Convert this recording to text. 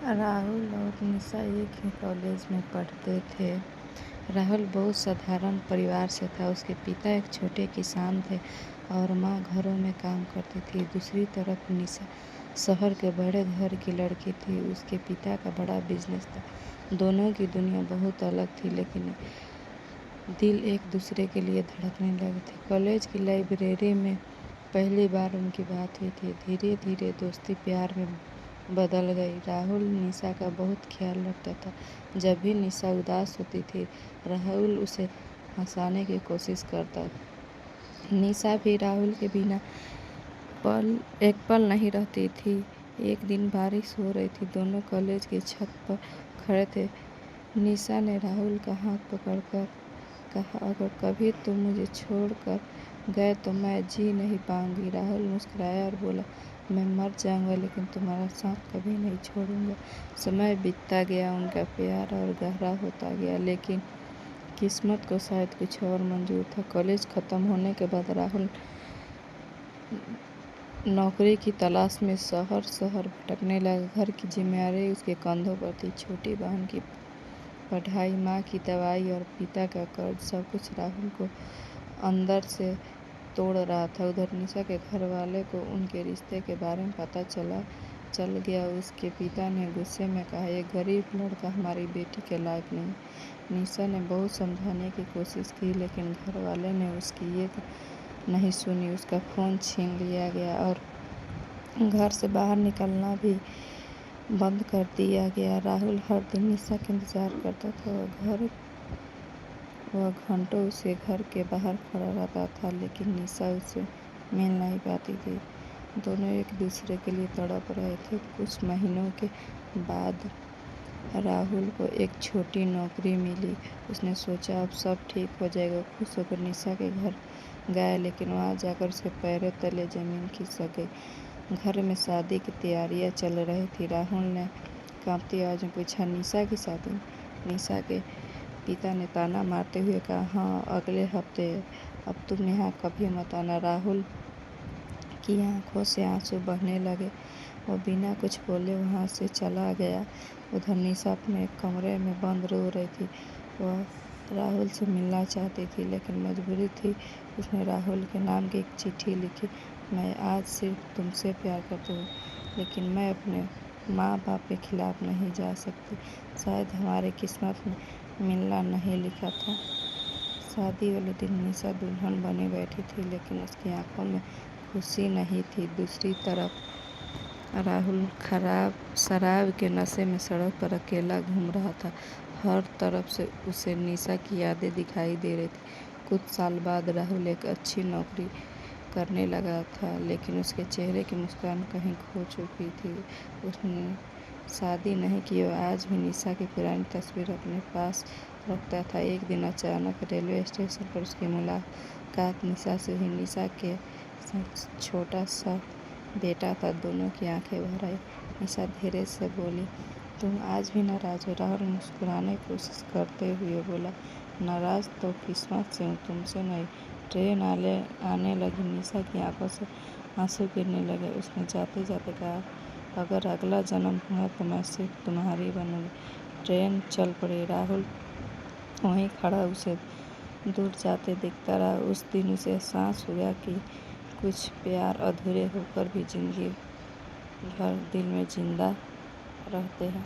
राहुल और निशा एक ही कॉलेज में पढ़ते थे। राहुल बहुत साधारण परिवार से था। उसके पिता एक छोटे किसान थे और माँ घरों में काम करती थी। दूसरी तरफ निशा शहर के बड़े घर की लड़की थी। उसके पिता का बड़ा बिजनेस था। दोनों की दुनिया बहुत अलग थी, लेकिन दिल एक दूसरे के लिए धड़कने लगे थे। कॉलेज की लाइब्रेरी में पहली बार उनकी बात हुई थी। धीरे धीरे दोस्ती प्यार में बदल गई। राहुल निशा का बहुत ख्याल रखता था। जब भी निशा उदास होती थी, राहुल उसे हंसाने की कोशिश करता था। निशा भी राहुल के बिना एक पल नहीं रहती थी। एक दिन बारिश हो रही थी। दोनों कॉलेज की छत पर खड़े थे। निशा ने राहुल का हाथ पकड़कर कहा, अगर कभी तुम मुझे छोड़कर गए तो मैं जी नहीं पाऊंगी। राहुल मुस्कुराया और बोला, मैं मर जाऊंगा लेकिन तुम्हारा साथ कभी नहीं छोड़ूंगा। समय बीतता गया, उनका प्यार और गहरा होता गया, लेकिन किस्मत को शायद कुछ और मंजूर था। कॉलेज खत्म होने के बाद राहुल नौकरी की तलाश में शहर शहर भटकने लगा। घर की जिम्मेदारी उसके कंधों पर थी। छोटी बहन की पढ़ाई, माँ की दवाई और पिता का कर्ज, सब कुछ राहुल को अंदर से तोड़ रहा था। उधर निशा के घर वाले को उनके रिश्ते के बारे में पता चल गया। उसके पिता ने गुस्से में कहा, ये गरीब लड़का हमारी बेटी के लायक नहीं। निशा ने बहुत समझाने की कोशिश की, लेकिन घर वाले ने उसकी ये नहीं सुनी। उसका फ़ोन छीन लिया गया और घर से बाहर निकलना भी बंद कर दिया गया। राहुल हर दिन निशा का इंतजार करता था। वह घंटों उसके घर के बाहर खड़ा रहता था, लेकिन निशा उससे मिल नहीं पाती थी। दोनों एक दूसरे के लिए तड़प रहे थे। कुछ महीनों के बाद राहुल को एक छोटी नौकरी मिली। उसने सोचा अब सब ठीक हो जाएगा। खुश होकर निशा के घर गया, लेकिन वहां जाकर उसके पैरों तले जमीन खिसक गई। घर में शादी की तैयारियां चल रही थी। राहुल ने कांपती आवाज में पूछा, निशा की शादी? निशा के पिता ने ताना मारते हुए कहा, हाँ, अगले हफ्ते। अब तुम यहाँ कभी मत आना। राहुल की आंखों से आंसू बहने लगे। वो बिना कुछ बोले वहाँ से चला गया। उधर निशा अपने कमरे में बंद रो रही थी। वह राहुल से मिलना चाहती थी, लेकिन मजबूरी थी। उसने राहुल के नाम की एक चिट्ठी लिखी, मैं आज सिर्फ तुमसे प्यार करती हूँ, लेकिन मैं अपने माँ बाप के खिलाफ नहीं जा सकती। शायद हमारी किस्मत में मिलना नहीं लिखा था। शादी वाले दिन निशा दुल्हन बनी बैठी थी, लेकिन उसकी आंखों में खुशी नहीं थी। दूसरी तरफ राहुल शराब के नशे में सड़क पर अकेला घूम रहा था। हर तरफ से उसे निशा की यादें दिखाई दे रही थी। कुछ साल बाद राहुल एक अच्छी नौकरी करने लगा था, लेकिन उसके चेहरे की मुस्कान कहीं खो चुकी थी। उसने शादी नहीं की। वो आज भी निशा की पुरानी तस्वीर अपने पास रखता था। एक दिन अचानक रेलवे स्टेशन पर उसकी मुलाकात निशा से हुई। निशा के छोटा सा बेटा था। दोनों की आंखें भर आई। निशा धीरे से बोली, तुम आज भी नाराज हो? राहुल मुस्कुराने की कोशिश करते हुए बोला, नाराज तो किस्मत से हूँ, तुमसे नहीं। ट्रेन आने लगी। निशा की आंखों से आंसू गिरने लगे। उसने जाते जाते कहा, अगर अगला जन्म हुआ तो मैं सिर्फ तुम्हारी बनूंगी। ट्रेन चल पड़ी। राहुल वहीं खड़ा उसे दूर जाते देखता रहा। उस दिन उसे एहसास हुआ कि कुछ प्यार अधूरे होकर भी जिंदगी भर दिल में जिंदा रहते हैं।